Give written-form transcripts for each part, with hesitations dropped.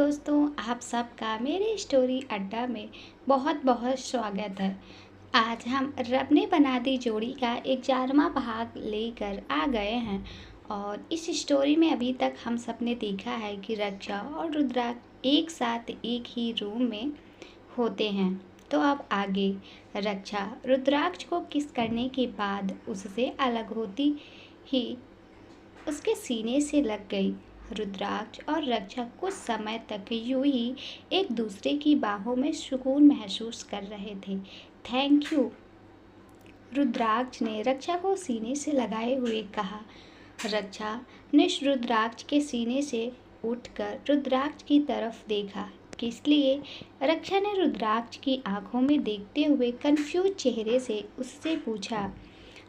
दोस्तों, आप सबका मेरे स्टोरी अड्डा में बहुत बहुत स्वागत है। आज हम रब ने बना दी जोड़ी का 11वां भाग लेकर आ गए हैं। और इस स्टोरी में अभी तक हम सब ने देखा है कि रक्षा और रुद्राक्ष एक साथ एक ही रूम में होते हैं। तो अब आगे रक्षा रुद्राक्ष को किस करने के बाद उससे अलग होती ही उसके सीने से लग गई। रुद्राक्ष और रक्षा कुछ समय तक यूं ही एक दूसरे की बाहों में सुकून महसूस कर रहे थे। थैंक यू, रुद्राक्ष ने रक्षा को सीने से लगाए हुए कहा। रक्षा ने रुद्राक्ष के सीने से उठकर रुद्राक्ष की तरफ देखा। किस लिए? रक्षा ने रुद्राक्ष की आंखों में देखते हुए कंफ्यूज चेहरे से उससे पूछा।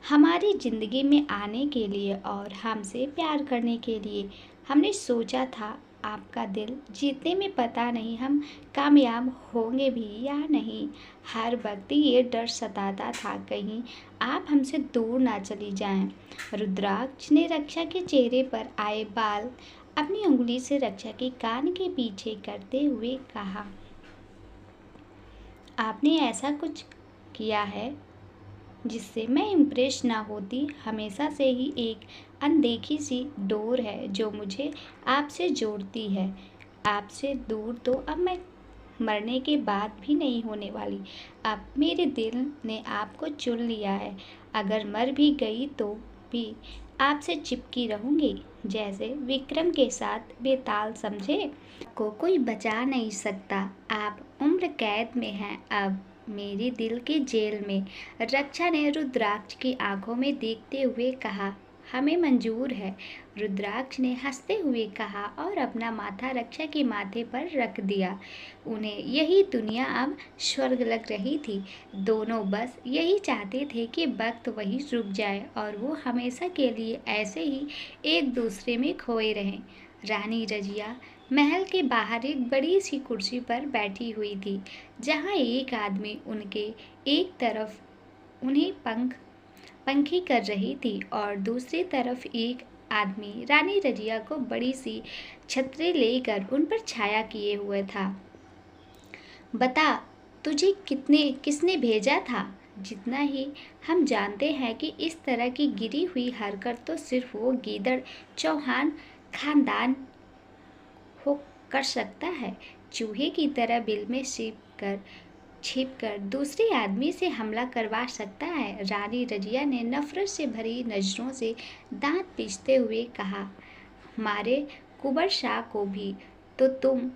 हमारी ज़िंदगी में आने के लिए और हमसे प्यार करने के लिए। हमने सोचा था आपका दिल जीतने में पता नहीं हम कामयाब होंगे भी या नहीं। हर वक्त ये डर सताता था कहीं आप हमसे दूर ना चली जाएं। रुद्राक्ष ने रक्षा के चेहरे पर आए बाल अपनी उंगली से रक्षा के कान के पीछे करते हुए कहा, आपने ऐसा कुछ किया है जिससे मैं इम्प्रेस ना होती। हमेशा से ही एक अनदेखी सी डोर है जो मुझे आपसे जोड़ती है। आपसे दूर तो अब मैं मरने के बाद भी नहीं होने वाली। अब मेरे दिल ने आपको चुन लिया है। अगर मर भी गई तो भी आपसे चिपकी रहूंगी, जैसे विक्रम के साथ बेताल, समझे? को कोई बचा नहीं सकता। आप उम्र कैद में हैं अब मेरी दिल के जेल में। रक्षा ने रुद्राक्ष की आंखों में देखते हुए कहा, हमें मंजूर है। रुद्राक्ष ने हंसते हुए कहा और अपना माथा रक्षा के माथे पर रख दिया। उन्हें यही दुनिया अब स्वर्ग लग रही थी। दोनों बस यही चाहते थे कि वक्त वही रुक जाए और वो हमेशा के लिए ऐसे ही एक दूसरे में खोए रहें। रानी रजिया महल के बाहर एक बड़ी सी कुर्सी पर बैठी हुई थी, जहाँ एक आदमी उनके एक तरफ उन्हें पंखी कर रही थी और दूसरी तरफ एक आदमी रानी रजिया को बड़ी सी छतरी लेकर उन पर छाया किए हुए था। बता, तुझे किसने भेजा था? जितना ही हम जानते हैं कि इस तरह की गिरी हुई हरकत तो सिर्फ वो गीदड़ चौहान खानदान हो कर सकता है। चूहे की तरह बिल में छिपकर दूसरे आदमी से हमला करवा सकता है। रानी रजिया ने नफरत से भरी नजरों से दांत पीसते हुए कहा, मारे कुबर शाह को भी तो तुम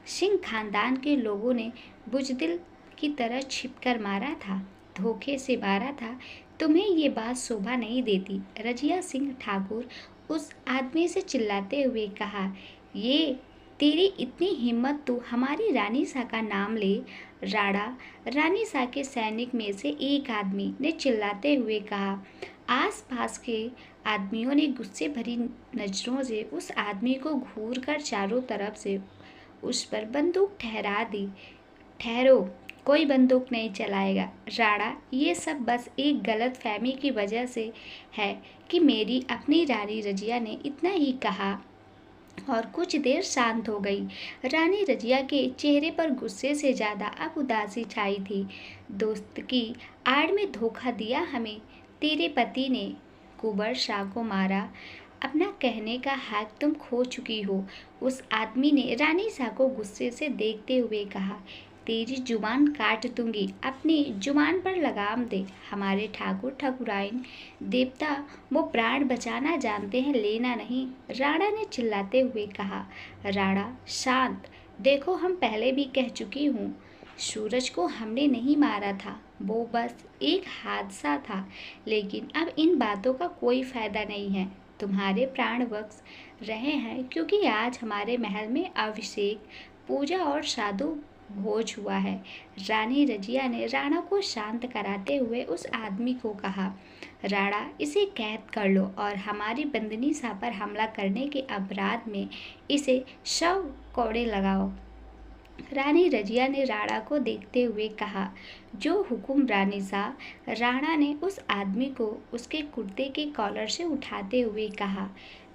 सिंह खानदान के लोगों ने बुजदिल की तरह छिपकर मारा था, धोखे से मारा था। तुम्हें ये बात शोभा नहीं देती। रजिया सिंह ठाकुर उस आदमी से चिल्लाते हुए कहा, ये तेरी इतनी हिम्मत तो हमारी रानी सा का नाम ले। रानी सा के सैनिक में से एक आदमी ने चिल्लाते हुए कहा। आसपास के आदमियों ने गुस्से भरी नजरों से उस आदमी को घूर कर चारों तरफ से उस पर बंदूक ठहरा दी। ठहरो, कोई बंदूक नहीं चलाएगा। राणा, ये सब बस एक गलत फहमी की वजह से है कि मेरी अपनी रानी रजिया ने इतना ही कहा और कुछ देर शांत हो गई। रानी रजिया के चेहरे पर गुस्से से ज़्यादा अब उदासी छाई थी। दोस्त की आड़ में धोखा दिया हमें। तेरे पति ने कुबर शाह को मारा। अपना कहने का हक तुम खो चुकी हो। उस आदमी ने रानी शाह को गुस्से से देखते हुए कहा, तेरी जुबान काट दूंगी। अपनी जुबान पर लगाम दे। हमारे ठाकुर ठाकुराइन देवता वो प्राण बचाना जानते हैं, लेना नहीं। राणा ने चिल्लाते हुए कहा। राणा, शांत। देखो, हम पहले भी कह चुकी हूँ, सूरज को हमने नहीं मारा था, वो बस एक हादसा था। लेकिन अब इन बातों का कोई फायदा नहीं है। तुम्हारे प्राण बख्श रहे हैं क्योंकि आज हमारे महल में अभिषेक, पूजा और साधु भोज हुआ है। रानी रजिया ने राणा को शांत कराते हुए उस आदमी को कहा, राणा, इसे कैद कर लो और हमारी बंदनी सा पर हमला करने के अपराध में इसे 100 कोड़े लगाओ। रानी रजिया ने राणा को देखते हुए कहा, जो हुकुम रानी साहब। राणा ने उस आदमी को उसके कुर्ते के कॉलर से उठाते हुए कहा,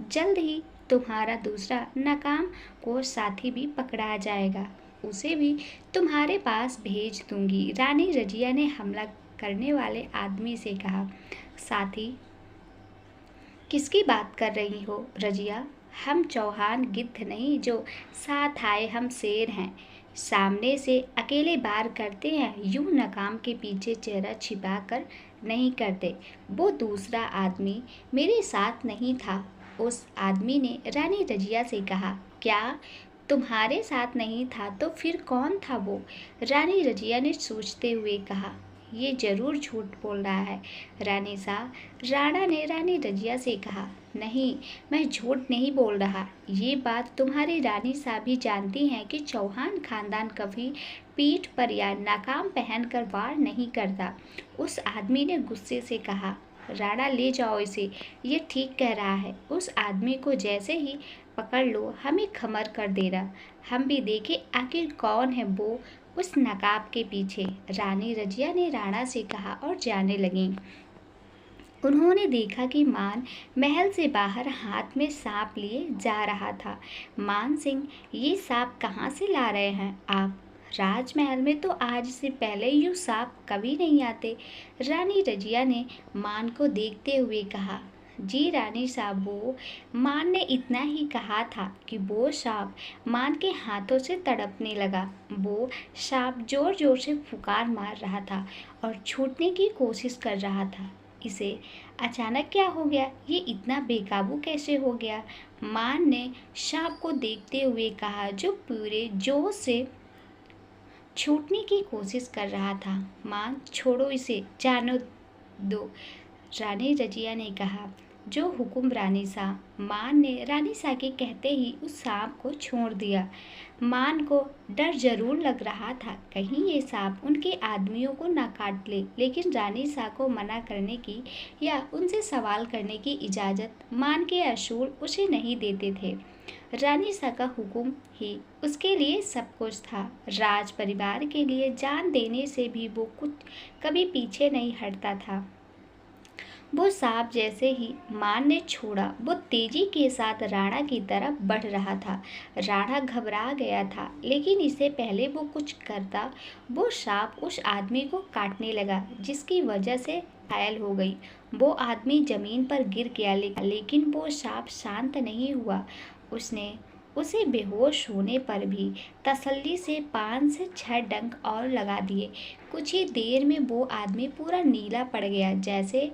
जल्द ही तुम्हारा दूसरा नाकाम कोर्स साथी भी पकड़ा जाएगा, उसे भी तुम्हारे पास भेज दूंगी। रानी रजिया ने हमला करने वाले आदमी से कहा। साथी, किसकी बात कर रही हो रजिया? हम चौहान गिद्ध नहीं जो साथ आए, हम शेर हैं। सामने से अकेले वार करते हैं, यूं नाकाम के पीछे चेहरा छिपा कर नहीं करते। वो दूसरा आदमी मेरे साथ नहीं था, उस आदमी ने रानी रजिया से कहा। क्या तुम्हारे साथ नहीं था तो फिर कौन था वो? रानी रजिया ने सोचते हुए कहा। ये जरूर झूठ बोल रहा है रानी साहब, राणा ने रानी रजिया से कहा। नहीं, मैं झूठ नहीं बोल रहा। ये बात तुम्हारी रानी साहब भी जानती हैं कि चौहान खानदान कभी पीठ पर या नाकाम पहनकर वार नहीं करता। उस आदमी ने गुस्से से कहा। राणा, ले जाओ इसे, ये ठीक कह रहा है। उस आदमी को जैसे ही पकड़ लो, हमें खमर कर देना, हम भी देखें आखिर कौन है वो उस नकाब के पीछे। रानी रजिया ने राणा से कहा और जाने लगी। उन्होंने देखा कि मान महल से बाहर हाथ में सांप लिए जा रहा था। मान सिंह, ये सांप कहाँ से ला रहे हैं आप? राजमहल में तो आज से पहले यूँ सांप कभी नहीं आते। रानी रजिया ने मान को देखते हुए कहा। जी रानी साहब, वो मान ने इतना ही कहा था कि वो सांप मान के हाथों से तड़पने लगा। वो सांप जोर जोर से फुकार मार रहा था और छूटने की कोशिश कर रहा था। इसे अचानक क्या हो गया? ये इतना बेकाबू कैसे हो गया? मान ने सांप को देखते हुए कहा, जो पूरे जोश से छूटने की कोशिश कर रहा था। मान, छोड़ो इसे, जानो दो, रानी रजिया ने कहा। जो हुकुम रानी सा। मान ने रानी सा के कहते ही उस सांप को छोड़ दिया। मान को डर जरूर लग रहा था, कहीं ये सांप उनके आदमियों को ना काट ले, लेकिन रानी सा को मना करने की या उनसे सवाल करने की इजाज़त मान के असूल उसे नहीं देते थे। रानी सा का हुक्म ही उसके लिए सब कुछ था। राज परिवार के लिए जान देने से भी वो कुछ कभी पीछे नहीं हटता था। वो सांप जैसे ही मान ने छोड़ा, वो तेजी के साथ राणा की तरफ बढ़ रहा था। राणा घबरा गया था, लेकिन इससे पहले वो कुछ करता, वो सांप उस आदमी को काटने लगा, जिसकी वजह से घायल हो गई। वो आदमी जमीन पर गिर गया, लेकिन वो सांप शांत नहीं हुआ। उसने उसे बेहोश होने पर भी तसल्ली से 5 से 6 डंक और लगा दिए। कुछ ही देर में वो आदमी पूरा नीला पड़ गया, जैसे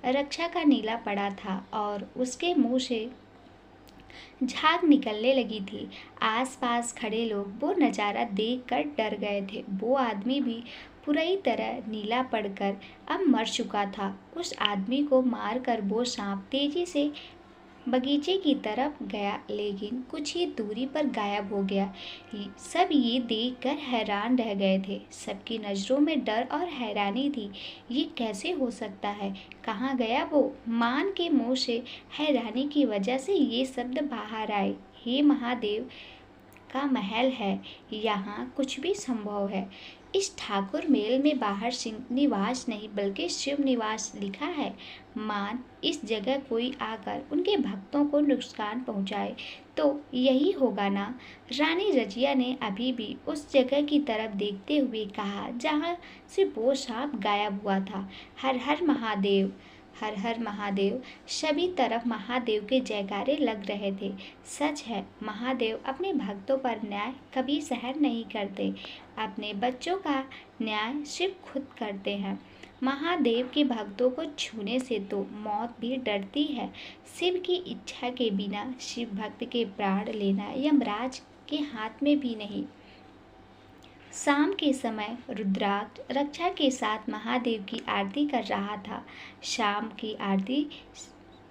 रक्षा का नीला पड़ा था, और उसके मुंह से झाग निकलने लगी थी। आसपास खड़े लोग वो नज़ारा देखकर डर गए थे। वो आदमी भी पूरी तरह नीला पड़कर अब मर चुका था। उस आदमी को मारकर वो सांप तेजी से बगीचे की तरफ गया, लेकिन कुछ ही दूरी पर गायब हो गया। सब ये देखकर हैरान रह गए थे। सबकी नज़रों में डर और हैरानी थी। ये कैसे हो सकता है? कहाँ गया वो? मान के मुंह से हैरानी की वजह से ये शब्द बाहर आए। हे महादेव का महल है, यहाँ कुछ भी संभव है। इस ठाकुर मेल में बाहर सिंह निवास नहीं बल्कि शिव निवास लिखा है। मान, इस जगह कोई आकर उनके भक्तों को नुकसान पहुँचाए तो यही होगा ना? रानी रजिया ने अभी भी उस जगह की तरफ देखते हुए कहा जहाँ से वो सांप गायब हुआ था। हर हर महादेव, हर हर महादेव। सभी तरफ महादेव के जयकारे लग रहे थे। सच है, महादेव अपने भक्तों पर न्याय कभी सहन नहीं करते। अपने बच्चों का न्याय शिव खुद करते हैं। महादेव के भक्तों को छूने से तो मौत भी डरती है। शिव की इच्छा के बिना शिव भक्त के प्राण लेना यमराज के हाथ में भी नहीं। शाम के समय रुद्राक्ष रक्षा के साथ महादेव की आरती कर रहा था। शाम की आरती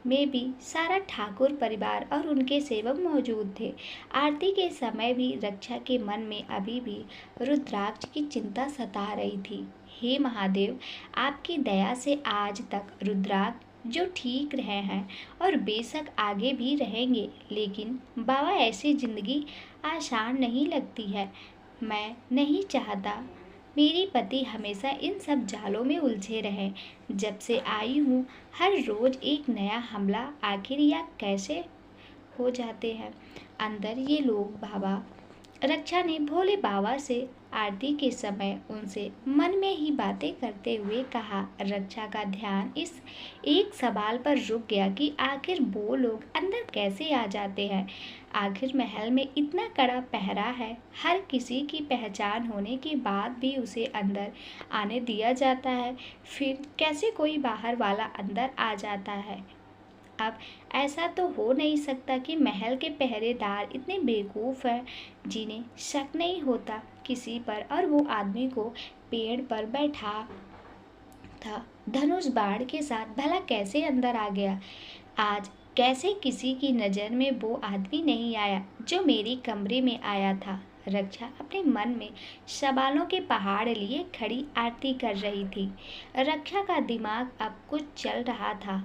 में भी सारा ठाकुर परिवार और उनके सेवक मौजूद थे। आरती के समय भी रक्षा के मन में अभी भी रुद्राक्ष की चिंता सता रही थी। हे महादेव, आपकी दया से आज तक रुद्राक्ष जो ठीक रहे हैं और बेशक आगे भी रहेंगे, लेकिन बाबा ऐसी जिंदगी आसान नहीं लगती है। मैं नहीं चाहता मेरी पति हमेशा इन सब जालों में उलझे रहें। जब से आई हूँ हर रोज़ एक नया हमला, आखिर यह कैसे हो जाते हैं। अंदर ये लोग बाबा। रक्षा ने भोले बाबा से आरती के समय उनसे मन में ही बातें करते हुए कहा। रक्षा का ध्यान इस एक सवाल पर रुक गया कि आखिर वो लोग अंदर कैसे आ जाते हैं। आखिर महल में इतना कड़ा पहरा है, हर किसी की पहचान होने के बाद भी उसे अंदर आने दिया जाता है। फिर कैसे कोई बाहर वाला अंदर आ जाता है। अब ऐसा तो हो नहीं सकता कि महल के पहरेदार इतने बेवकूफ़ हैं जिन्हें शक नहीं होता किसी पर, और वो आदमी को पेड़ पर बैठा था धनुष बाण के साथ भला कैसे अंदर आ गया। आज कैसे किसी की नज़र में वो आदमी नहीं आया जो मेरी कमरे में आया था। रक्षा अपने मन में सवालों के पहाड़ लिए खड़ी आरती कर रही थी। रक्षा का दिमाग अब कुछ चल रहा था,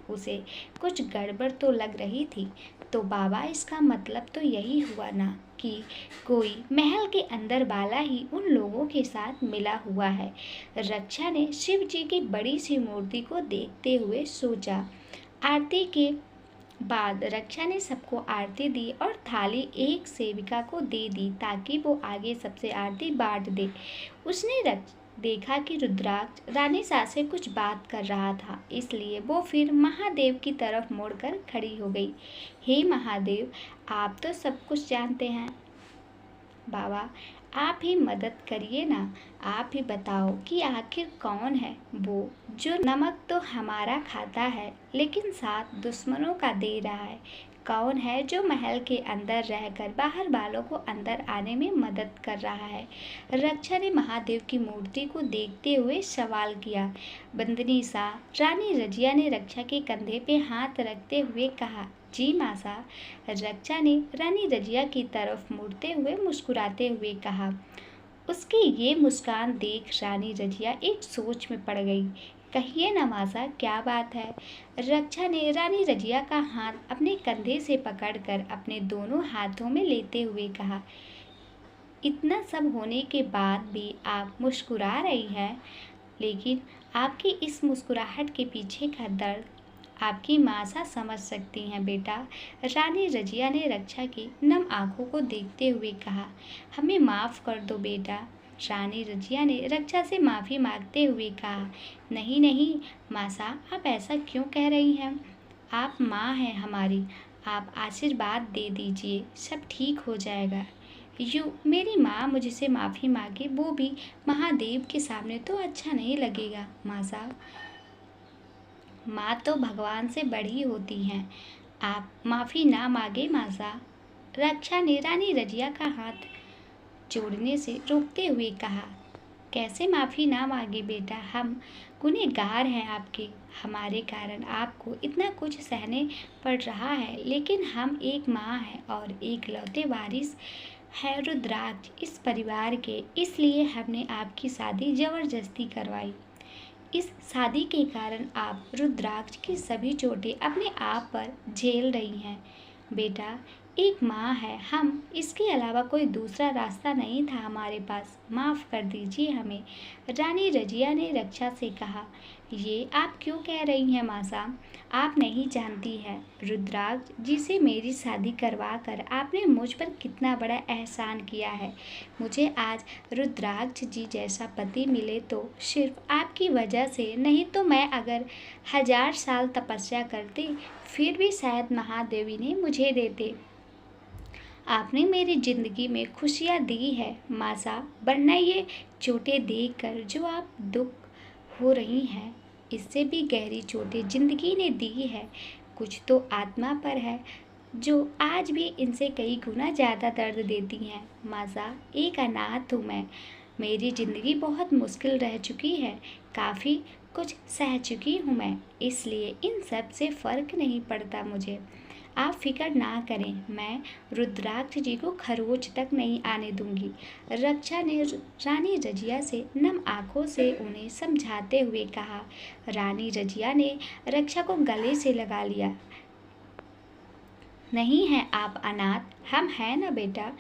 उसे कुछ गड़बड़ तो लग रही थी। तो बाबा, इसका मतलब तो यही हुआ ना कि कोई महल के अंदर वाला ही उन लोगों के साथ मिला हुआ है। रक्षा ने शिव जी की बड़ी सी मूर्ति को देखते हुए सोचा। आरती के बाद रक्षा ने सबको आरती दी और थाली एक सेविका को दे दी ताकि वो आगे सबसे आरती बांट दे। उसने देखा कि रुद्राक्ष रानी सा से कुछ बात कर रहा था, इसलिए वो फिर महादेव की तरफ मुड़कर खड़ी हो गई। हे महादेव, आप तो सब कुछ जानते हैं। बाबा, आप ही मदद करिए ना। आप ही बताओ कि आखिर कौन है वो जो नमक तो हमारा खाता है लेकिन साथ दुश्मनों का दे रहा है। कौन है जो महल के अंदर रहकर बाहर वालों को अंदर आने में मदद कर रहा है। रक्षा ने महादेव की मूर्ति को देखते हुए सवाल किया। बंदनी सा रानी रजिया ने रक्षा के कंधे पे हाथ रखते हुए कहा। जी मासा। रक्षा ने रानी रजिया की तरफ मुड़ते हुए मुस्कुराते हुए कहा। उसकी ये मुस्कान देख रानी रजिया एक सोच में पड़ गई। कहिए ना मासा, क्या बात है। रक्षा ने रानी रजिया का हाथ अपने कंधे से पकड़कर अपने दोनों हाथों में लेते हुए कहा। इतना सब होने के बाद भी आप मुस्कुरा रही हैं, लेकिन आपकी इस मुस्कुराहट के पीछे का दर्द आपकी मासा समझ सकती हैं बेटा। रानी रजिया ने रक्षा की नम आंखों को देखते हुए कहा। हमें माफ़ कर दो बेटा। रानी रजिया ने रक्षा से माफ़ी मांगते हुए कहा। नहीं नहीं मासा, आप ऐसा क्यों कह रही हैं। आप माँ हैं हमारी, आप आशीर्वाद दे दीजिए, सब ठीक हो जाएगा। मेरी माँ मुझसे माफ़ी मांगे, वो भी महादेव के सामने, तो अच्छा नहीं लगेगा मासा। माँ तो भगवान से बड़ी होती हैं, आप माफ़ी ना मांगे मासा। रक्षा ने रानी रजिया का हाथ जोड़ने से रोकते हुए कहा। कैसे माफ़ी ना मांगे बेटा, हम गुनहगार हैं आपके। हमारे कारण आपको इतना कुछ सहने पड़ रहा है, लेकिन हम एक माँ हैं और एक लौते वारिस है रुद्राक्ष इस परिवार के, इसलिए हमने आपकी शादी ज़बरदस्ती करवाई। इस शादी के कारण आप रुद्राक्ष की सभी चोटें अपने आप पर झेल रही हैं। बेटा, एक माँ है हम, इसके अलावा कोई दूसरा रास्ता नहीं था हमारे पास, माफ़ कर दीजिए हमें। रानी रजिया ने रक्षा से कहा। ये आप क्यों कह रही हैं मासा, आप नहीं जानती हैं रुद्राक्ष जी से मेरी शादी करवा कर आपने मुझ पर कितना बड़ा एहसान किया है। मुझे आज रुद्राक्ष जी जैसा पति मिले तो सिर्फ आपकी वजह से, नहीं तो मैं अगर 1000 साल तपस्या करती फिर भी शायद महादेवी ने मुझे देते। आपने मेरी ज़िंदगी में खुशियाँ दी है मासा, वरना ये चोटें देखकर जो आप दुख हो रही हैं, इससे भी गहरी चोटें ज़िंदगी ने दी है। कुछ तो आत्मा पर है जो आज भी इनसे कई गुना ज़्यादा दर्द देती हैं। मासा, एक अनाथ हूँ मैं, मेरी ज़िंदगी बहुत मुश्किल रह चुकी है, काफ़ी कुछ सह चुकी हूँ मैं, इसलिए इन सब से फ़र्क नहीं पड़ता मुझे। आप फिक्र ना करें, मैं रुद्राक्ष जी को खरोच तक नहीं आने दूंगी। रक्षा ने रानी रजिया से नम आंखों से उन्हें समझाते हुए कहा। रानी रजिया ने रक्षा को गले से लगा लिया। नहीं हैं आप अनाथ, हम हैं ना बेटा।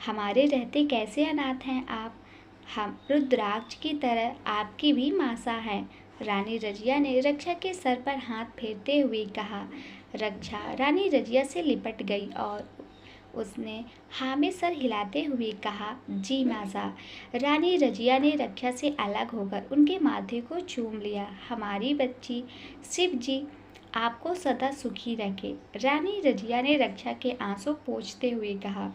हमारे रहते कैसे अनाथ हैं आप, हम रुद्राक्ष की तरह आपकी भी मासा हैं। रानी रजिया ने रक्षा के सर पर हाथ फेरते हुए कहा। रक्षा रानी रजिया से लिपट गई और उसने हाँ में सर हिलाते हुए कहा, जी मासा। रानी रजिया ने रक्षा से अलग होकर उनके माथे को चूम लिया। हमारी बच्ची, शिव जी आपको सदा सुखी रखे। रानी रजिया ने रक्षा के आंसू पोंछते हुए कहा,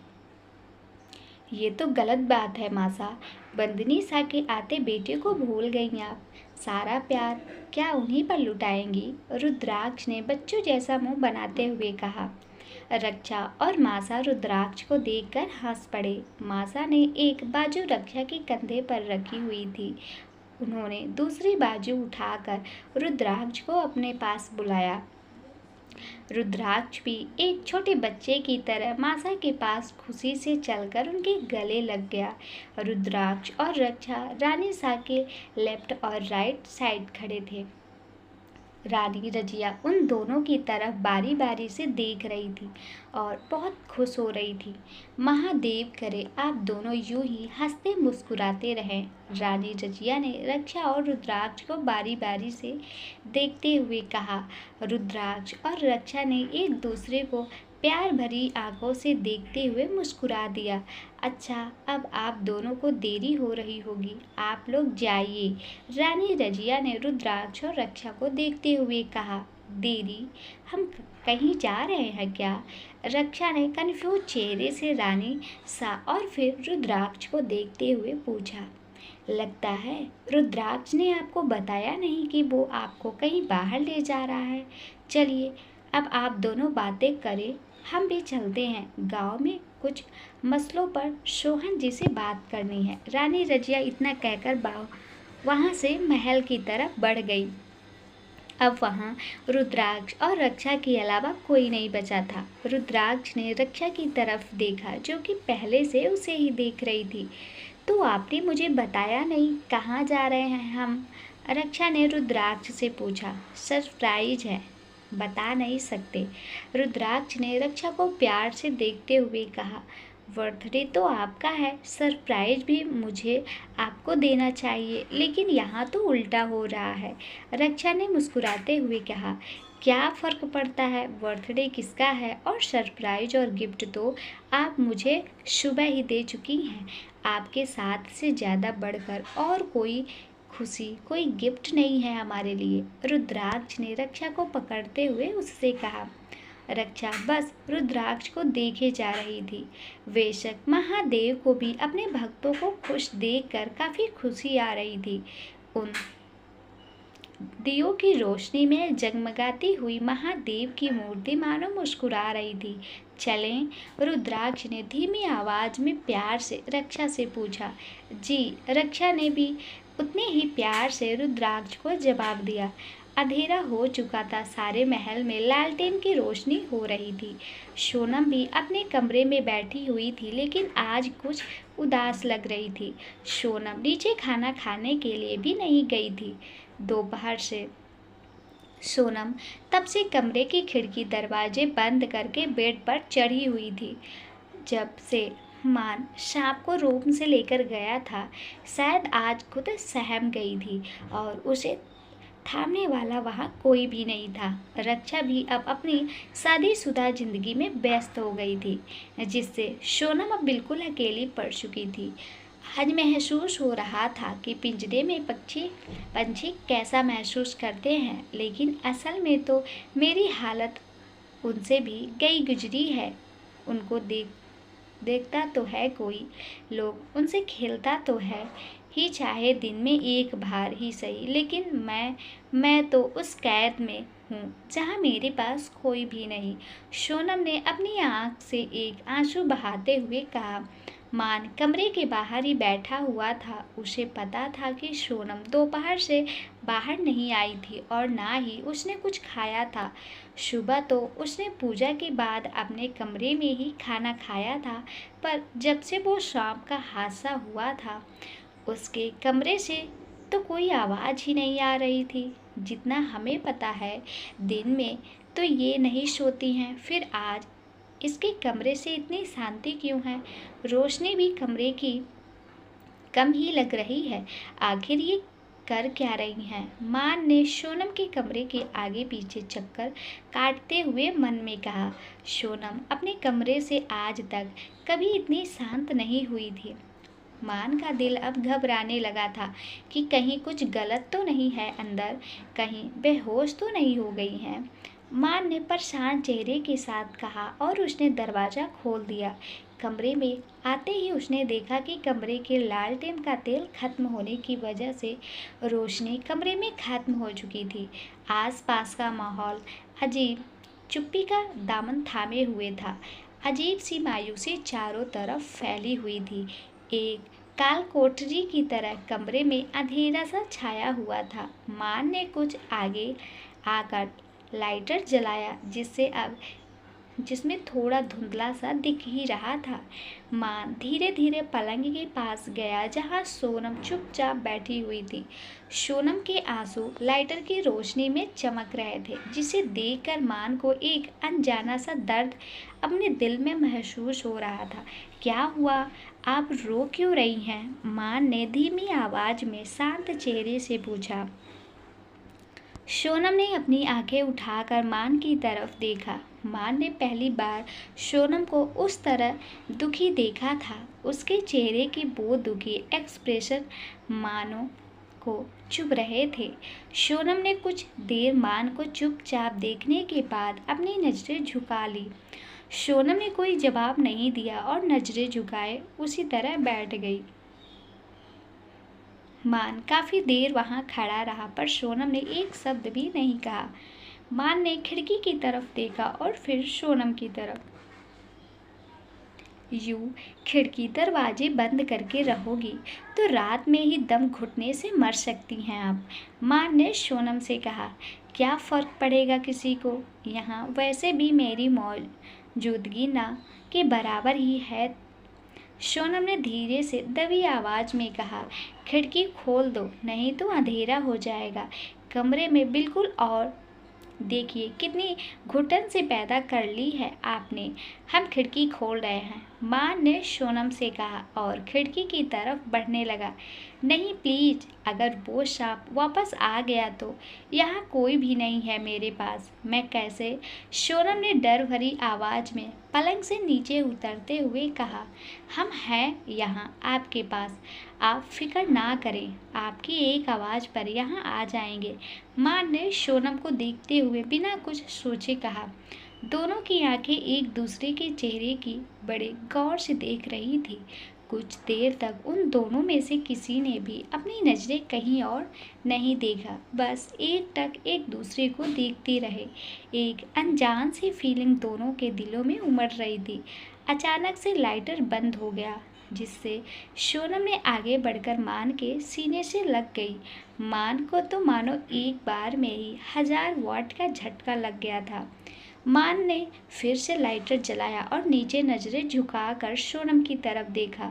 ये तो गलत बात है मासा। बंदनी सा के आते बेटे को भूल गई आप। सारा प्यार क्या उन्हीं पर लुटाएंगी? रुद्राक्ष ने बच्चों जैसा मुंह बनाते हुए कहा। रक्षा और मासा रुद्राक्ष को देखकर हंस पड़े। मासा ने एक बाजू रक्षा के कंधे पर रखी हुई थी। उन्होंने दूसरी बाजू उठाकर रुद्राक्ष को अपने पास बुलाया। रुद्राक्ष भी एक छोटे बच्चे की तरह मासा के पास खुशी से चलकर उनके गले लग गया। रुद्राक्ष और रक्षा रानी सा के लेफ्ट और राइट साइड खड़े थे। रानी रजिया उन दोनों की तरफ बारी बारी से देख रही थी और बहुत खुश हो रही थी। महादेव करे आप दोनों यूं ही हंसते मुस्कुराते रहें। रानी रजिया ने रक्षा और रुद्राक्ष को बारी बारी से देखते हुए कहा। रुद्राक्ष और रक्षा ने एक दूसरे को प्यार भरी आंखों से देखते हुए मुस्कुरा दिया। अच्छा, अब आप दोनों को देरी हो रही होगी, आप लोग जाइए। रानी रजिया ने रुद्राक्ष और रक्षा को देखते हुए कहा। देरी? हम कहीं जा रहे हैं क्या? रक्षा ने कन्फ्यूज चेहरे से रानी सा और फिर रुद्राक्ष को देखते हुए पूछा। लगता है रुद्राक्ष ने आपको बताया नहीं कि वो आपको कहीं बाहर ले जा रहा है। चलिए अब आप दोनों बातें करें, हम भी चलते हैं। गांव में कुछ मसलों पर सोहन जी से बात करनी है। रानी रजिया इतना कहकर वहाँ से महल की तरफ बढ़ गई। अब वहाँ रुद्राक्ष और रक्षा के अलावा कोई नहीं बचा था। रुद्राक्ष ने रक्षा की तरफ देखा जो कि पहले से उसे ही देख रही थी। तो आपने मुझे बताया नहीं, कहाँ जा रहे हैं हम? रक्षा ने रुद्राक्ष से पूछा। सरप्राइज है, बता नहीं सकते। रुद्राक्ष ने रक्षा को प्यार से देखते हुए कहा। बर्थडे तो आपका है, सरप्राइज भी मुझे आपको देना चाहिए, लेकिन यहाँ तो उल्टा हो रहा है। रक्षा ने मुस्कुराते हुए कहा। क्या फ़र्क पड़ता है, बर्थडे किसका है और सरप्राइज और गिफ्ट तो आप मुझे सुबह ही दे चुकी हैं। आपके साथ से ज़्यादा बढ़कर और कोई खुशी, कोई गिफ्ट नहीं है हमारे लिए। रुद्राक्ष ने रक्षा को पकड़ते हुए उससे कहा। रक्षा बस रुद्राक्ष को देखे जा रही थी। बेशक महादेव को भी अपने भक्तों को खुश देखकर काफ़ी खुशी आ रही थी। उन दियों की रोशनी में जगमगाती हुई महादेव की मूर्ति मानो मुस्कुरा रही थी। चलें? रुद्राक्ष ने धीमी आवाज में प्यार से रक्षा से पूछा। जी। रक्षा ने भी उतने ही प्यार से रुद्राक्ष को जवाब दिया। अंधेरा हो चुका था। सारे महल में लालटेन की रोशनी हो रही थी। सोनम भी अपने कमरे में बैठी हुई थी, लेकिन आज कुछ उदास लग रही थी। सोनम नीचे खाना खाने के लिए भी नहीं गई थी। दोपहर से सोनम तब से कमरे की खिड़की दरवाजे बंद करके बेड पर चढ़ी हुई थी। जब से मान सांप को रूम से लेकर गया था, शायद आज खुद सहम गई थी और उसे थामने वाला वहाँ कोई भी नहीं था। रक्षा भी अब अपनी शादीशुदा जिंदगी में व्यस्त हो गई थी, जिससे सोनम अब बिल्कुल अकेली पड़ चुकी थी। आज महसूस हो रहा था कि पिंजरे में पंछी कैसा महसूस करते हैं, लेकिन असल में तो मेरी हालत उनसे भी गई गुजरी है। उनको देखता तो है कोई, लोग उनसे खेलता तो है ही, चाहे दिन में एक बार ही सही, लेकिन मैं तो उस कैद में हूँ जहाँ मेरे पास कोई भी नहीं। सोनम ने अपनी आँख से एक आंसू बहाते हुए कहा। मान कमरे के बाहर ही बैठा हुआ था। उसे पता था कि सोनम दोपहर से बाहर नहीं आई थी और ना ही उसने कुछ खाया था। सुबह तो उसने पूजा के बाद अपने कमरे में ही खाना खाया था, पर जब से वो शाम का हादसा हुआ था, उसके कमरे से तो कोई आवाज़ ही नहीं आ रही थी। जितना हमें पता है, दिन में तो ये नहीं सोती हैं, फिर आज इसके कमरे से इतनी शांति क्यों है? रोशनी भी कमरे की कम ही लग रही है। आखिर ये कर क्या रही हैं? मान ने सोनम के कमरे के आगे पीछे चक्कर काटते हुए मन में कहा। सोनम अपने कमरे से आज तक कभी इतनी शांत नहीं हुई थी। मान का दिल अब घबराने लगा था कि कहीं कुछ गलत तो नहीं है अंदर, कहीं बेहोश तो नहीं हो गई हैं। मान ने परेशान चेहरे के साथ कहा और उसने दरवाज़ा खोल दिया। कमरे में आते ही उसने देखा कि कमरे के लालटेन का तेल खत्म होने की वजह से रोशनी कमरे में खत्म हो चुकी थी। आसपास का माहौल अजीब चुप्पी का दामन थामे हुए था। अजीब सी मायूसी चारों तरफ फैली हुई थी। एक काल कोठरी की तरह कमरे में अंधेरा सा छाया हुआ था। मान ने कुछ आगे आकर लाइटर जलाया जिसमें थोड़ा धुंधला सा दिख ही रहा था। मान धीरे धीरे पलंग के पास गया जहाँ सोनम चुपचाप बैठी हुई थी। सोनम के आंसू लाइटर की रोशनी में चमक रहे थे, जिसे देखकर मान को एक अनजाना सा दर्द अपने दिल में महसूस हो रहा था। क्या हुआ? आप रो क्यों रही हैं? मान ने धीमी आवाज में शांत चेहरे से पूछा। सोनम ने अपनी आंखें उठाकर मान की तरफ देखा। मान ने पहली बार सोनम को उस तरह दुखी देखा था। उसके चेहरे के वो दुखी एक्सप्रेशन मानो को चुभ रहे थे। सोनम ने कुछ देर मान को चुपचाप देखने के बाद अपनी नज़रें झुका ली। सोनम ने कोई जवाब नहीं दिया और नज़रें झुकाए उसी तरह बैठ गई। मान काफ़ी देर वहाँ खड़ा रहा, पर सोनम ने एक शब्द भी नहीं कहा। मान ने खिड़की की तरफ देखा और फिर सोनम की तरफ। यूं खिड़की दरवाजे बंद करके रहोगी तो रात में ही दम घुटने से मर सकती हैं आप। मान ने सोनम से कहा। क्या फ़र्क पड़ेगा किसी को? यहाँ वैसे भी मेरी मौजूदगी ना के बराबर ही है। सोनम ने धीरे से दबी आवाज़ में कहा। खिड़की खोल दो, नहीं तो अंधेरा हो जाएगा कमरे में बिल्कुल। और देखिए कितनी घुटन से पैदा कर ली है आपने। हम खिड़की खोल रहे हैं, मान ने सोनम से कहा और खिड़की की तरफ बढ़ने लगा। नहीं प्लीज, अगर वो सांप वापस आ गया तो? यहाँ कोई भी नहीं है मेरे पास, मैं कैसे? सोनम ने डर भरी आवाज़ में पलंग से नीचे उतरते हुए कहा। हम हैं यहाँ आपके पास, आप फिक्र ना करें, आपकी एक आवाज़ पर यहाँ आ जाएंगे। मान ने सोनम को देखते हुए बिना कुछ सोचे कहा। दोनों की आंखें एक दूसरे के चेहरे की बड़े गौर से देख रही थी। कुछ देर तक उन दोनों में से किसी ने भी अपनी नज़रें कहीं और नहीं देखा, बस एकटक एक दूसरे को देखते रहे। एक अनजान सी फीलिंग दोनों के दिलों में उमड़ रही थी। अचानक से लाइटर बंद हो गया, जिससे सोनम ने आगे बढ़कर मान के सीने से लग गई। मान को तो मानो एक बार में ही 1000 वाट का झटका लग गया था। मान ने फिर से लाइटर जलाया और नीचे नज़रें झुकाकर सोनम की तरफ देखा।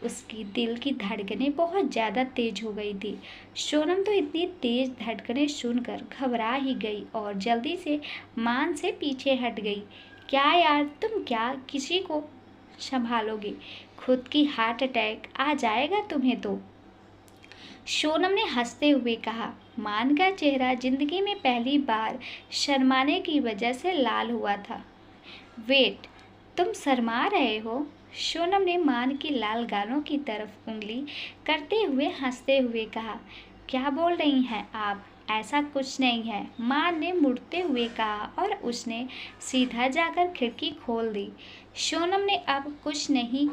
उसकी दिल की धड़कनें बहुत ज़्यादा तेज हो गई थी। सोनम तो इतनी तेज धड़कनें सुनकर घबरा ही गई और जल्दी से मान से पीछे हट गई। क्या यार, तुम क्या किसी को संभालोगी? खुद की हार्ट अटैक आ जाएगा तुम्हें तो। सोनम ने हंसते हुए कहा। मान का चेहरा जिंदगी में पहली बार शर्माने की वजह से लाल हुआ था। वेट, तुम शर्मा रहे हो? सोनम ने मान की लाल गालों की तरफ उंगली करते हुए हंसते हुए कहा। क्या बोल रही हैं आप? ऐसा कुछ नहीं है, मान ने मुड़ते हुए कहा और उसने सीधा जाकर खिड़की खोल दी। सोनम ने अब कुछ नहीं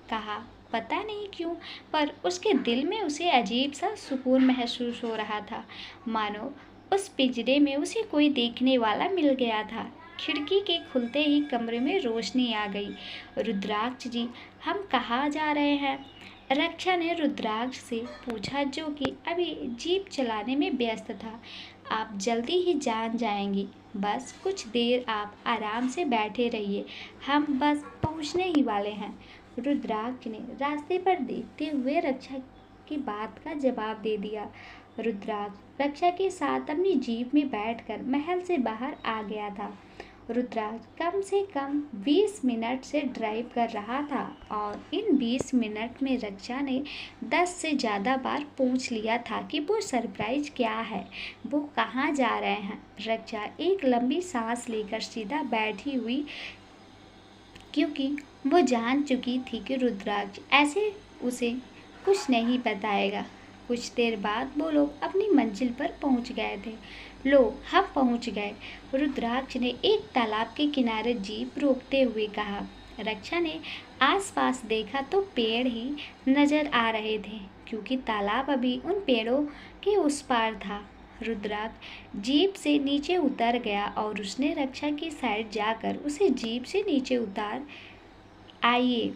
कहा। पता नहीं क्यों, पर उसके दिल में उसे अजीब सा सुकून महसूस हो रहा था, मानो उस पिंजरे में उसे कोई देखने वाला मिल गया था। खिड़की के खुलते ही कमरे में रोशनी आ गई। रुद्राक्ष जी, हम कहाँ जा रहे हैं? रक्षा ने रुद्राक्ष से पूछा, जो कि अभी जीप चलाने में व्यस्त था। आप जल्दी ही जान जाएंगी, बस कुछ देर आप आराम से बैठे रहिए, हम बस पहुंचने ही वाले हैं। रुद्राक्ष ने रास्ते पर देखते हुए रक्षा की बात का जवाब दे दिया। रुद्राक्ष रक्षा के साथ अपनी जीप में बैठकर महल से बाहर आ गया था। रुद्राक्ष कम से कम 20 मिनट से ड्राइव कर रहा था और इन 20 मिनट में रक्षा ने 10 से ज़्यादा बार पूछ लिया था कि वो सरप्राइज क्या है, वो कहाँ जा रहे हैं। रक्षा एक लंबी सांस लेकर सीधा बैठी हुई, क्योंकि वो जान चुकी थी कि रुद्राक्ष ऐसे उसे कुछ नहीं बताएगा। कुछ देर बाद वो लोग अपनी मंजिल पर पहुंच गए थे। लो, हम पहुंच गए, रुद्राक्ष ने एक तालाब के किनारे जीप रोकते हुए कहा। रक्षा ने आसपास देखा तो पेड़ ही नजर आ रहे थे, क्योंकि तालाब अभी उन पेड़ों के उस पार था। रुद्राक्ष जीप से नीचे उतर गया और उसने रक्षा की साइड जाकर उसे जीप से नीचे उतार। आइए,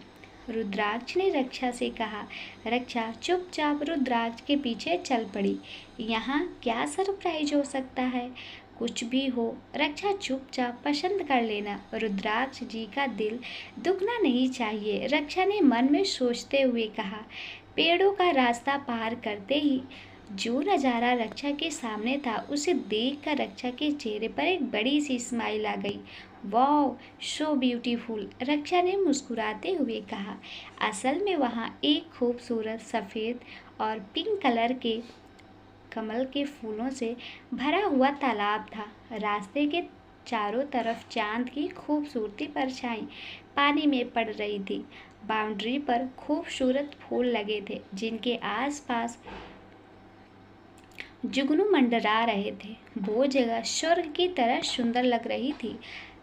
रुद्राक्ष ने रक्षा से कहा। रक्षा चुपचाप रुद्राक्ष के पीछे चल पड़ी। यहाँ क्या सरप्राइज हो सकता है? कुछ भी हो, रक्षा चुपचाप पसंद कर लेना। रुद्राक्ष जी का दिल दुखना नहीं चाहिए, रक्षा ने मन में सोचते हुए कहा। पेड़ों का रास्ता पार करते ही जो नज़ारा रक्षा के सामने था, उसे देखकर रक्षा के चेहरे पर एक बड़ी सी स्माइल आ गई। वाओ, सो ब्यूटीफुल, रक्षा ने मुस्कुराते हुए कहा। असल में वहाँ एक खूबसूरत सफ़ेद और पिंक कलर के कमल के फूलों से भरा हुआ तालाब था। रास्ते के चारों तरफ चांद की खूबसूरती परछाई पानी में पड़ रही थी। बाउंड्री पर खूबसूरत फूल लगे थे, जिनके आसपास जुगनू मंडरा रहे थे। वो जगह स्वर्ग की तरह सुंदर लग रही थी।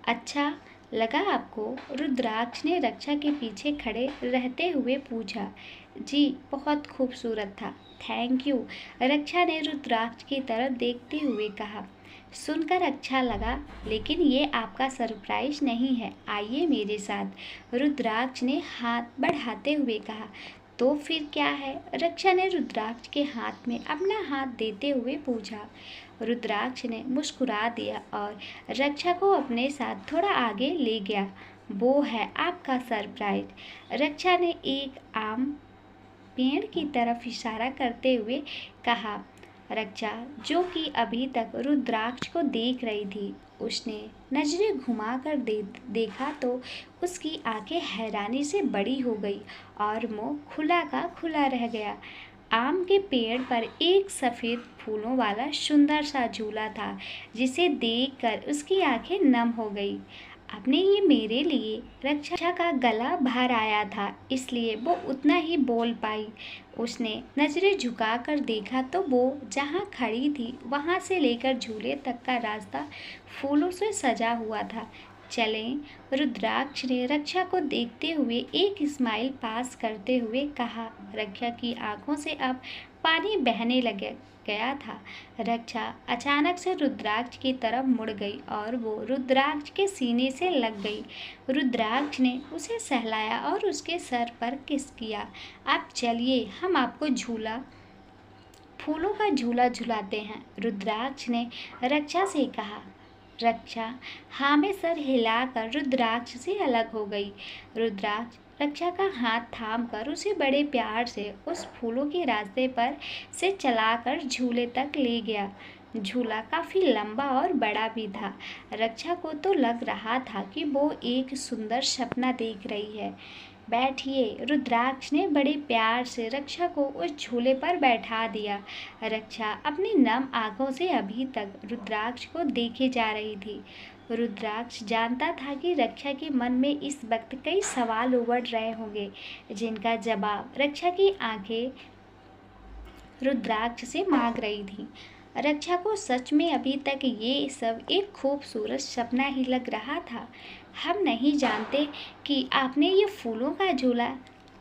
अच्छा लगा आपको? रुद्राक्ष ने रक्षा के पीछे खड़े रहते हुए पूछा। जी, बहुत खूबसूरत था, थैंक यू, रक्षा ने रुद्राक्ष की तरफ देखते हुए कहा। सुनकर अच्छा लगा, लेकिन ये आपका सरप्राइज नहीं है, आइए मेरे साथ, रुद्राक्ष ने हाथ बढ़ाते हुए कहा। तो फिर क्या है? रक्षा ने रुद्राक्ष के हाथ में अपना हाथ देते हुए पूछा। रुद्राक्ष ने मुस्कुरा दिया और रक्षा को अपने साथ थोड़ा आगे ले गया। वो है आपका सरप्राइज, रक्षा ने एक आम पेड़ की तरफ इशारा करते हुए कहा। रक्षा, जो कि अभी तक रुद्राक्ष को देख रही थी, उसने नजरें घुमाकर देखा तो उसकी आंखें हैरानी से बड़ी हो गई और मुंह खुला का खुला रह गया। आम के पेड़ पर एक सफ़ेद फूलों वाला सुंदर सा झूला था, जिसे देखकर उसकी आंखें नम हो गई। आपने ये मेरे लिए? रक्षा का गला भर आया था, इसलिए वो उतना ही बोल पाई। उसने नजरें झुकाकर देखा तो वो जहाँ खड़ी थी, वहाँ से लेकर झूले तक का रास्ता फूलों से सजा हुआ था। चलें, रुद्राक्ष ने रक्षा को देखते हुए एक स्माइल पास करते हुए कहा। रक्षा की आंखों से अब पानी बहने लग गया था। रक्षा अचानक से रुद्राक्ष की तरफ मुड़ गई और वो रुद्राक्ष के सीने से लग गई। रुद्राक्ष ने उसे सहलाया और उसके सर पर किस किया। अब चलिए, हम आपको फूलों का झूला झुलाते हैं, रुद्राक्ष ने रक्षा से कहा। रक्षा हाँ में सर हिलाकर रुद्राक्ष से अलग हो गई। रुद्राक्ष रक्षा का हाथ थामकर उसे बड़े प्यार से उस फूलों के रास्ते पर से चलाकर झूले तक ले गया। झूला काफ़ी लंबा और बड़ा भी था। रक्षा को तो लग रहा था कि वो एक सुंदर सपना देख रही है। बैठिए, रुद्राक्ष ने बड़े प्यार से रक्षा को उस झूले पर बैठा दिया। रक्षा अपनी नम आंखों से अभी तक रुद्राक्ष को देखे जा रही थी। रुद्राक्ष जानता था कि रक्षा के मन में इस वक्त कई सवाल उमड़ रहे होंगे, जिनका जवाब रक्षा की आंखें रुद्राक्ष से मांग रही थी। रक्षा को सच में अभी तक ये सब एक खूबसूरत सपना ही लग रहा था। हम नहीं जानते कि आपने ये फूलों का झूला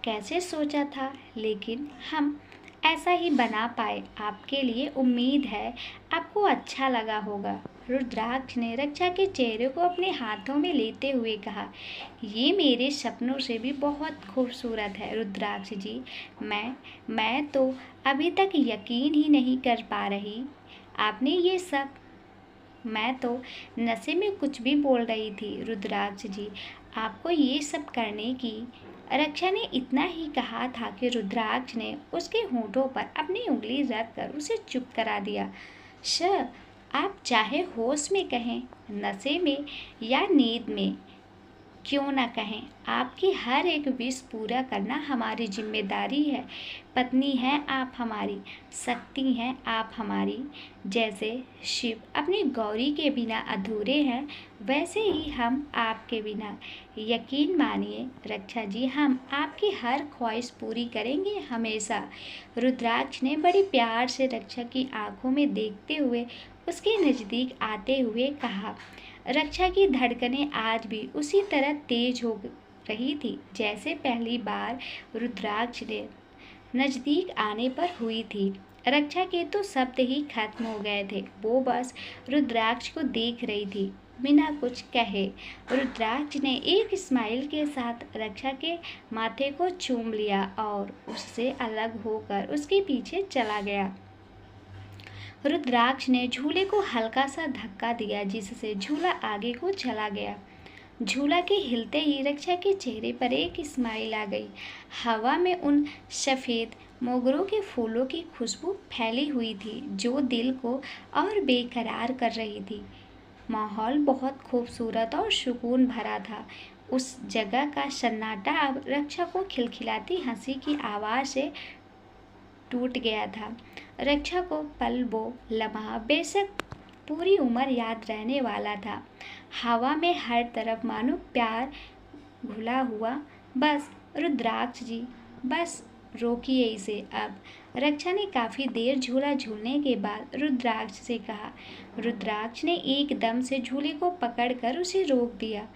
कैसे सोचा था, लेकिन हम ऐसा ही बना पाए। आपके लिए उम्मीद है आपको अच्छा लगा होगा। रुद्राक्ष ने रक्षा के चेहरे को अपने हाथों में लेते हुए कहा। ये मेरे सपनों से भी बहुत खूबसूरत है रुद्राक्ष जी। मैं तो अभी तक यकीन ही नहीं कर पा रही आपने ये सब। मैं तो नशे में कुछ भी बोल रही थी रुद्राक्ष जी, आपको ये सब करने की। रक्षा ने इतना ही कहा था कि रुद्राक्ष ने उसके होठों पर अपनी उंगली रख कर उसे चुप करा दिया। सर, आप चाहे होश में कहें, नशे में या नींद में क्यों ना कहें, आपकी हर एक विश पूरा करना हमारी जिम्मेदारी है। पत्नी हैं आप हमारी, शक्ति हैं आप हमारी। जैसे शिव अपनी गौरी के बिना अधूरे हैं, वैसे ही हम आपके बिना। यकीन मानिए रक्षा जी, हम आपकी हर ख्वाहिश पूरी करेंगे हमेशा। रुद्राक्ष ने बड़ी प्यार से रक्षा की आंखों में देखते हुए उसके नज़दीक आते हुए कहा। रक्षा की धड़कनें आज भी उसी तरह तेज हो रही थी जैसे पहली बार रुद्राक्ष ने नज़दीक आने पर हुई थी। रक्षा के तो शब्द ही खत्म हो गए थे, वो बस रुद्राक्ष को देख रही थी बिना कुछ कहे। रुद्राक्ष ने एक स्माइल के साथ रक्षा के माथे को चूम लिया और उससे अलग होकर उसके पीछे चला गया। रुद्राक्ष ने झूले को हल्का सा धक्का दिया जिससे झूला आगे को चला गया। झूला के हिलते ही रक्षा के चेहरे पर एक स्माइल आ गई। हवा में उन सफ़ेद मोगरों के फूलों की खुशबू फैली हुई थी जो दिल को और बेकरार कर रही थी। माहौल बहुत खूबसूरत और सुकून भरा था। उस जगह का सन्नाटा अब रक्षा को खिलखिलाती हंसी की आवाज़ से टूट गया था। रक्षा को पल वो लम्हा बेशक पूरी उम्र याद रहने वाला था। हवा में हर तरफ मानो प्यार घुला हुआ। बस रुद्राक्ष जी, बस रोकिए इसे अब। रक्षा ने काफ़ी देर झूला झूलने के बाद रुद्राक्ष से कहा। रुद्राक्ष ने एकदम से झूले को पकड़कर उसे रोक दिया।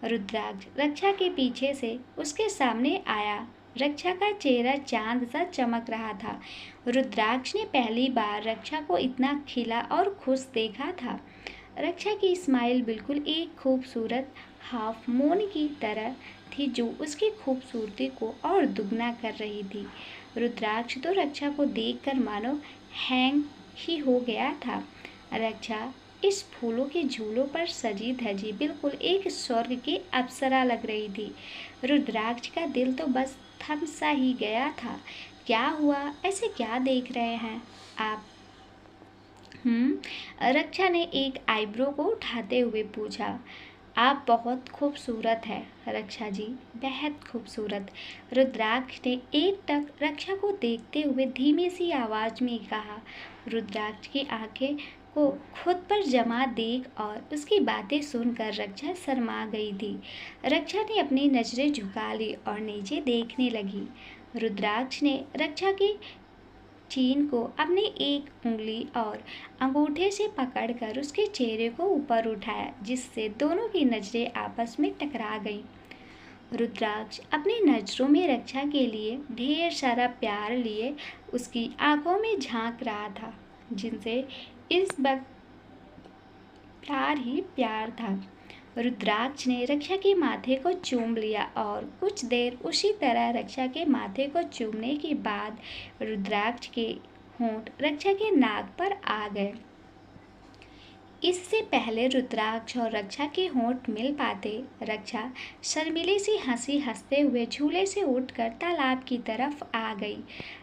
रुद्राक्ष रक्षा के पीछे से उसके सामने आया। रक्षा का चेहरा चांद सा चमक रहा था। रुद्राक्ष ने पहली बार रक्षा को इतना खिला और खुश देखा था। रक्षा की स्माइल बिल्कुल एक खूबसूरत हाफ मून की तरह थी जो उसकी खूबसूरती को और दुगना कर रही थी। रुद्राक्ष तो रक्षा को देखकर मानो हैंग ही हो गया था। रक्षा इस फूलों के झूलों पर सजी धजी बिल्कुल एक स्वर्ग की अप्सरा लग रही थी। रुद्राक्ष का दिल तो बस थम सा ही गया था। क्या हुआ, ऐसे क्या देख रहे हैं आप? रक्षा ने एक आईब्रो को उठाते हुए पूछा। आप बहुत खूबसूरत हैं रक्षा जी, बेहद खूबसूरत। रुद्राक्ष ने एकटक रक्षा को देखते हुए धीमी सी आवाज़ में कहा। रुद्राक्ष की आंखें को खुद पर जमा देख और उसकी बातें सुनकर रक्षा शर्मा गई थी। रक्षा ने अपनी नज़रें झुका ली और नीचे देखने लगी। रुद्राक्ष ने रक्षा की चीन को अपनी एक उंगली और अंगूठे से पकड़कर उसके चेहरे को ऊपर उठाया जिससे दोनों की नज़रें आपस में टकरा गईं। रुद्राक्ष अपनी नज़रों में रक्षा के लिए ढेर सारा प्यार लिए उसकी आंखों में झांक रहा था जिनसे इस वक्त प्यार ही प्यार था। रुद्राक्ष ने रक्षा के माथे को चूम लिया और कुछ देर उसी तरह रक्षा के माथे को चूमने के बाद रुद्राक्ष के होंठ रक्षा के नाक पर आ गए। इससे पहले रुद्राक्ष और रक्षा के होंठ मिल पाते, रक्षा शर्मीली सी हंसी हंसते हुए झूले से उठकर तालाब की तरफ आ गई।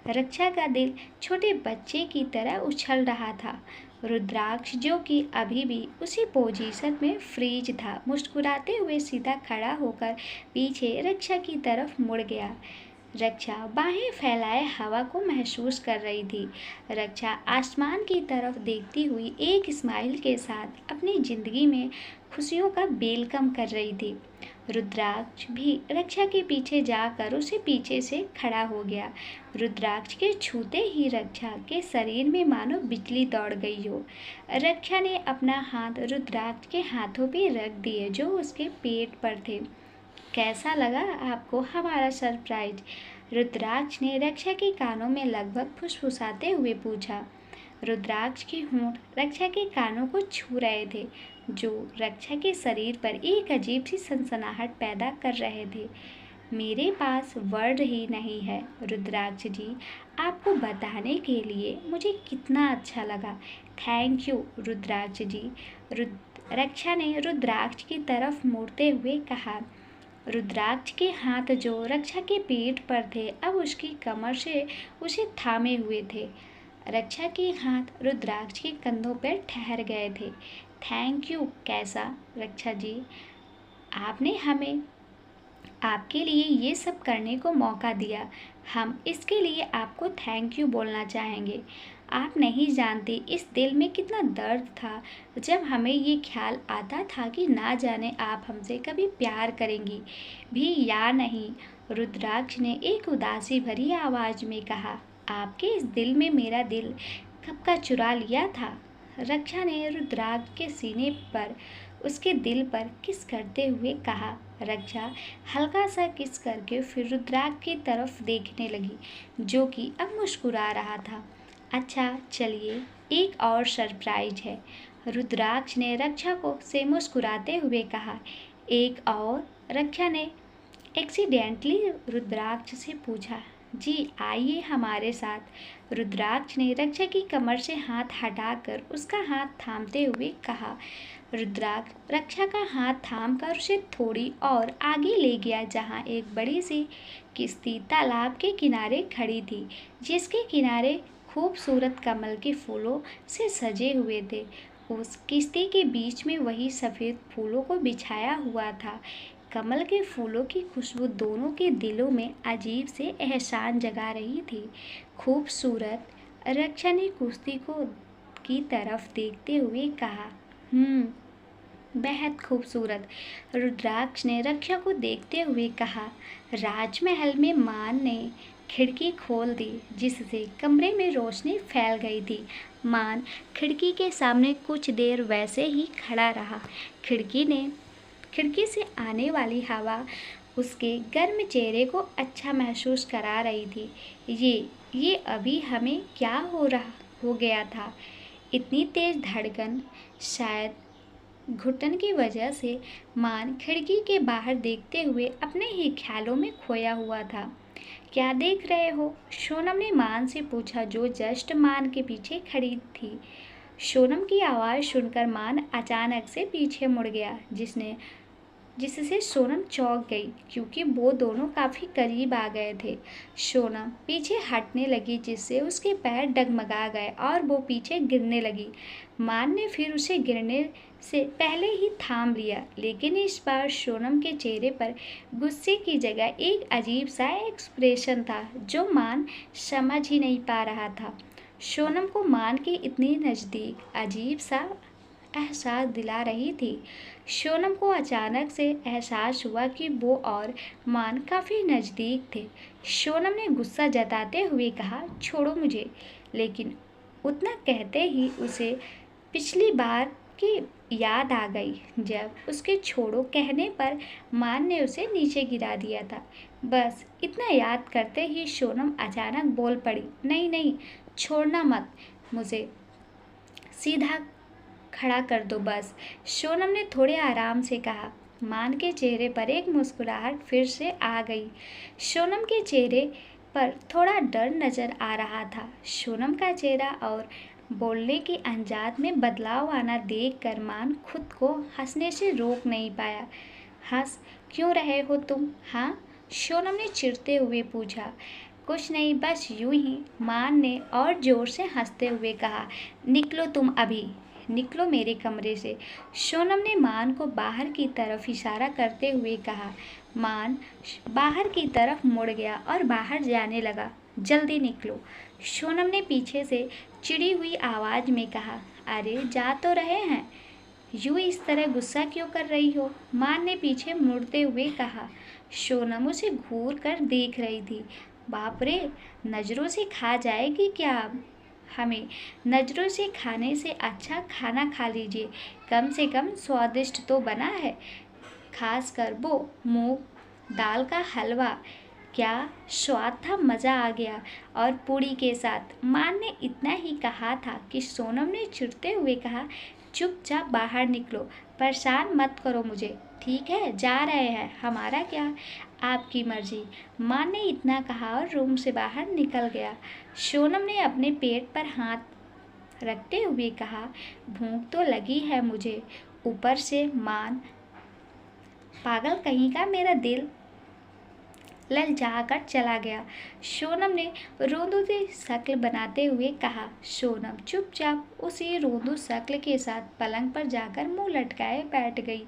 रक्षा का दिल छोटे बच्चे की तरह उछल रहा था। रुद्राक्ष जो कि अभी भी उसी पोजीशन में फ्रीज था, मुस्कुराते हुए सीधा खड़ा होकर पीछे रक्षा की तरफ मुड़ गया। रक्षा बाहें फैलाए हवा को महसूस कर रही थी। रक्षा आसमान की तरफ देखती हुई एक स्माइल के साथ अपनी ज़िंदगी में खुशियों का वेलकम कर रही थी। रुद्राक्ष भी रक्षा के पीछे जाकर उसे पीछे से खड़ा हो गया। रुद्राक्ष के छूते ही रक्षा के शरीर में मानो बिजली दौड़ गई हो। रक्षा ने अपना हाथ रुद्राक्ष के हाथों पे रख दिए जो उसके पेट पर थे। कैसा लगा आपको हमारा सरप्राइज? रुद्राक्ष ने रक्षा के कानों में लगभग फुसफुसाते हुए पूछा। रुद्राक्ष के होंठ रक्षा के कानों को छू रहे थे जो रक्षा के शरीर पर एक अजीब सी सनसनाहट पैदा कर रहे थे। मेरे पास वर्ड ही नहीं है रुद्राक्ष जी, आपको बताने के लिए मुझे कितना अच्छा लगा। थैंक यू रुद्राक्ष जी, रक्षा ने रुद्राक्ष की तरफ मुड़ते हुए कहा। रुद्राक्ष के हाथ जो रक्षा के पेट पर थे अब उसकी कमर से उसे थामे हुए थे। रक्षा के हाथ रुद्राक्ष के कंधों पर ठहर गए थे। थैंक यू कैसा रक्षा जी, आपने हमें आपके लिए ये सब करने को मौका दिया। हम इसके लिए आपको थैंक यू बोलना चाहेंगे। आप नहीं जानते इस दिल में कितना दर्द था जब हमें ये ख्याल आता था कि ना जाने आप हमसे कभी प्यार करेंगी भी या नहीं। रुद्राक्ष ने एक उदासी भरी आवाज़ में कहा, आपके इस दिल में मेरा दिल कब का चुरा लिया था। रक्षा ने रुद्राक्ष के सीने पर उसके दिल पर किस करते हुए कहा। रक्षा हल्का सा किस करके फिर रुद्राक्ष की तरफ देखने लगी, जो कि अब मुस्कुरा रहा था। अच्छा चलिए, एक और सरप्राइज है, रुद्राक्ष ने रक्षा को से मुस्कुराते हुए कहा। एक और? रक्षा ने एक्सीडेंटली रुद्राक्ष से पूछा। जी आइए हमारे साथ, रुद्राक्ष ने रक्षा की कमर से हाथ हटाकर उसका हाथ थामते हुए कहा। रुद्राक्ष रक्षा का हाथ थामकर उसे थोड़ी और आगे ले गया, जहाँ एक बड़ी सी किश्ती तालाब के किनारे खड़ी थी, जिसके किनारे खूबसूरत कमल के फूलों से सजे हुए थे। उस किश्ती के बीच में वही सफ़ेद फूलों को बिछाया हुआ था। कमल के फूलों की खुशबू दोनों के दिलों में अजीब से एहसान जगा रही थी। खूबसूरत, रक्षा ने कुश्ती को की तरफ देखते हुए कहा। बेहद खूबसूरत, रुद्राक्ष ने रक्षा को देखते हुए कहा। राजमहल में मान ने खिड़की खोल दी, जिससे कमरे में रोशनी फैल गई थी। मान खिड़की के सामने कुछ देर वैसे ही खड़ा रहा। खिड़की से आने वाली हवा उसके गर्म चेहरे को अच्छा महसूस करा रही थी। ये अभी हमें क्या हो गया था? इतनी तेज धड़कन, शायद घुटन की वजह से मान खिड़की के बाहर देखते हुए अपने ही ख्यालों में खोया हुआ था। क्या देख रहे हो? सोनम ने मान से पूछा, जो जस्ट मान के पीछे खड़ी थी। सोनम की आवाज़ सुनकर मान अचानक से पीछे मुड़ गया, जिससे सोनम चौंक गई, क्योंकि वो दोनों काफ़ी करीब आ गए थे। सोनम पीछे हटने लगी, जिससे उसके पैर डगमगा गए और वो पीछे गिरने लगी। मान ने फिर उसे गिरने से पहले ही थाम लिया, लेकिन इस बार सोनम के चेहरे पर गुस्से की जगह एक अजीब सा एक्सप्रेशन था, जो मान समझ ही नहीं पा रहा था। सोनम को मान के इतनी नज़दीक अजीब सा एहसास दिला रही थी। सोनम को अचानक से एहसास हुआ कि वो और मान काफ़ी नज़दीक थे। सोनम ने गुस्सा जताते हुए कहा, छोड़ो मुझे। लेकिन उतना कहते ही उसे पिछली बार की याद आ गई, जब उसके छोड़ो कहने पर मान ने उसे नीचे गिरा दिया था। बस इतना याद करते ही सोनम अचानक बोल पड़ी, नहीं नहीं, छोड़ना मत, मुझे सीधा खड़ा कर दो बस। सोनम ने थोड़े आराम से कहा। मान के चेहरे पर एक मुस्कुराहट फिर से आ गई। सोनम के चेहरे पर थोड़ा डर नजर आ रहा था। सोनम का चेहरा और बोलने के अंदाज में बदलाव आना देखकर मान खुद को हंसने से रोक नहीं पाया। हंस क्यों रहे हो तुम? हाँ, सोनम ने चिढ़ते हुए पूछा। कुछ नहीं, बस यूं ही, मान ने और जोर से हंसते हुए कहा। निकलो तुम अभी, निकलो मेरे कमरे से। सोनम ने मान को बाहर की तरफ इशारा करते हुए कहा। मान बाहर की तरफ मुड़ गया और बाहर जाने लगा। जल्दी निकलो, सोनम ने पीछे से चिड़ी हुई आवाज़ में कहा। अरे जा तो रहे हैं, यूँ इस तरह गुस्सा क्यों कर रही हो? मान ने पीछे मुड़ते हुए कहा। सोनम उसे घूर कर देख रही थी। बाप रे, नज़रों से खा जाएगी क्या अब? हमें नज़रों से खाने से अच्छा खाना खा लीजिए, कम से कम स्वादिष्ट तो बना है, खासकर वो मूंग दाल का हलवा। क्या स्वाद था, मज़ा आ गया। और पूड़ी के साथ। मान ने इतना ही कहा था कि सोनम ने चिढ़ते हुए कहा, चुपचाप बाहर निकलो, परेशान मत करो मुझे। ठीक है, जा रहे हैं, हमारा क्या, आपकी मर्जी। मान ने इतना कहा और रूम से बाहर निकल गया। सोनम ने अपने पेट पर हाथ रखते हुए कहा, भूख तो लगी है मुझे, ऊपर से मान, पागल कहीं का, मेरा दिल ललचाकर चला गया। सोनम ने रोंदू सी शक्ल बनाते हुए कहा। सोनम चुपचाप उसी रोंदू शक्ल के साथ पलंग पर जाकर मुंह लटकाए बैठ गई।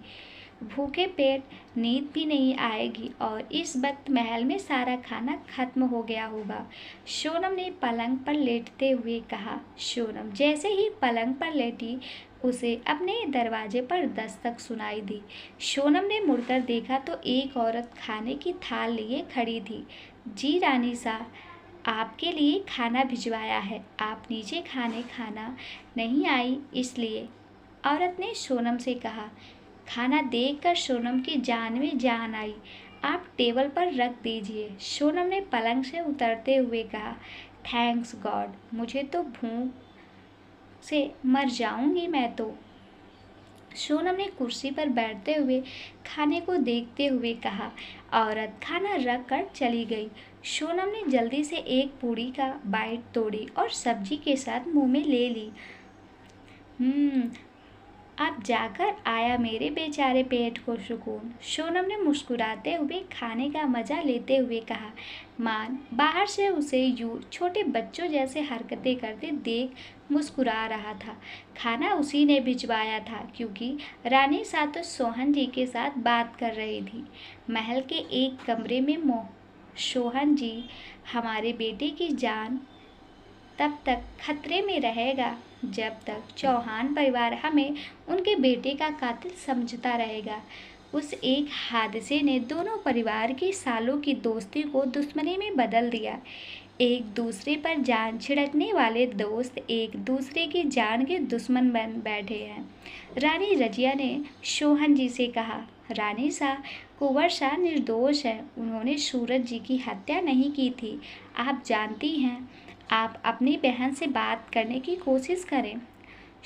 भूखे पेट नींद भी नहीं आएगी और इस वक्त महल में सारा खाना खत्म हो गया होगा, सोनम ने पलंग पर लेटते हुए कहा। सोनम जैसे ही पलंग पर लेटी उसे अपने दरवाजे पर दस्तक सुनाई दी। सोनम ने मुड़कर देखा तो एक औरत खाने की थाल लिए खड़ी थी। जी रानी साहब, आपके लिए खाना भिजवाया है, आप नीचे खाना नहीं आई इसलिए, औरत ने सोनम से कहा। खाना देखकर सोनम की जान में जान आई। आप टेबल पर रख दीजिए, सोनम ने पलंग से उतरते हुए कहा। थैंक्स गॉड, मुझे तो भूख से मर जाऊंगी मैं तो, सोनम ने कुर्सी पर बैठते हुए खाने को देखते हुए कहा। औरत खाना रख कर चली गई। सोनम ने जल्दी से एक पूड़ी का बाइट तोड़ी और सब्जी के साथ मुंह में ले ली। अब जाकर आया मेरे बेचारे पेट को सुकून, सोनम ने मुस्कुराते हुए खाने का मजा लेते हुए कहा। मान बाहर से उसे यूं छोटे बच्चों जैसे हरकतें करते देख मुस्कुरा रहा था। खाना उसी ने भिजवाया था क्योंकि रानी सातो सोहन जी के साथ बात कर रही थी। महल के एक कमरे में सोहन जी, हमारे बेटे की जान तब तक खतरे में रहेगा जब तक चौहान परिवार हमें उनके बेटे का कातिल समझता रहेगा। उस एक हादसे ने दोनों परिवार की सालों की दोस्ती को दुश्मनी में बदल दिया। एक दूसरे पर जान छिड़कने वाले दोस्त एक दूसरे की जान के दुश्मन बन बैठे हैं। रानी रजिया ने सोहन जी से कहा। रानी शाह, कुंवर शाह निर्दोष है, उन्होंने सूरज जी की हत्या नहीं की थी। आप जानती हैं, आप अपनी बहन से बात करने की कोशिश करें,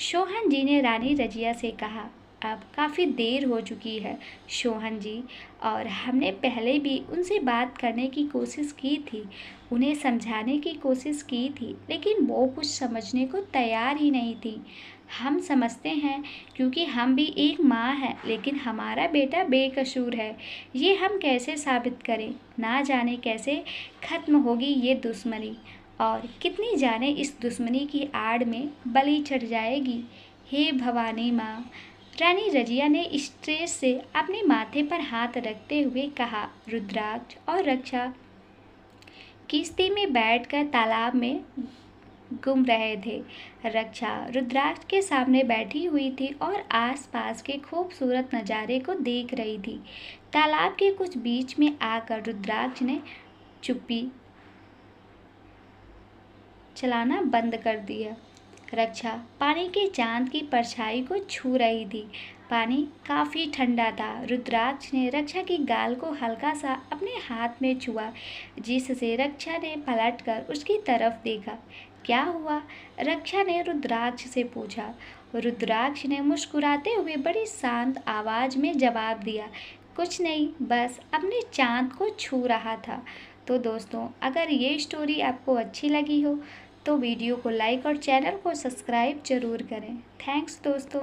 सोहन जी ने रानी रजिया से कहा। अब काफ़ी देर हो चुकी है सोहन जी, और हमने पहले भी उनसे बात करने की कोशिश की थी, उन्हें समझाने की कोशिश की थी, लेकिन वो कुछ समझने को तैयार ही नहीं थी। हम समझते हैं क्योंकि हम भी एक माँ हैं, लेकिन हमारा बेटा बेकसूर है। ये हम कैसे साबित करें? ना जाने कैसे ख़त्म होगी ये दुश्मनी, और कितनी जाने इस दुश्मनी की आड़ में बलि चढ़ जाएगी। हे भवानी माँ, रानी रजिया ने स्ट्रेस से अपने माथे पर हाथ रखते हुए कहा। रुद्राक्ष और रक्षा किश्ती में बैठकर तालाब में घूम रहे थे। रक्षा रुद्राक्ष के सामने बैठी हुई थी और आसपास के खूबसूरत नज़ारे को देख रही थी। तालाब के कुछ बीच में आकर रुद्राक्ष ने चुप्पी चलाना बंद कर दिया। रक्षा पानी के चांद की परछाई को छू रही थी। पानी काफ़ी ठंडा था। रुद्राक्ष ने रक्षा की गाल को हल्का सा अपने हाथ में छुआ, जिससे रक्षा ने पलटकर उसकी तरफ देखा। क्या हुआ? रक्षा ने रुद्राक्ष से पूछा। रुद्राक्ष ने मुस्कुराते हुए बड़ी शांत आवाज़ में जवाब दिया, कुछ नहीं, बस अपने चांद को छू रहा था। तो दोस्तों, अगर ये स्टोरी आपको अच्छी लगी हो तो वीडियो को लाइक और चैनल को सब्सक्राइब ज़रूर करें। थैंक्स दोस्तों।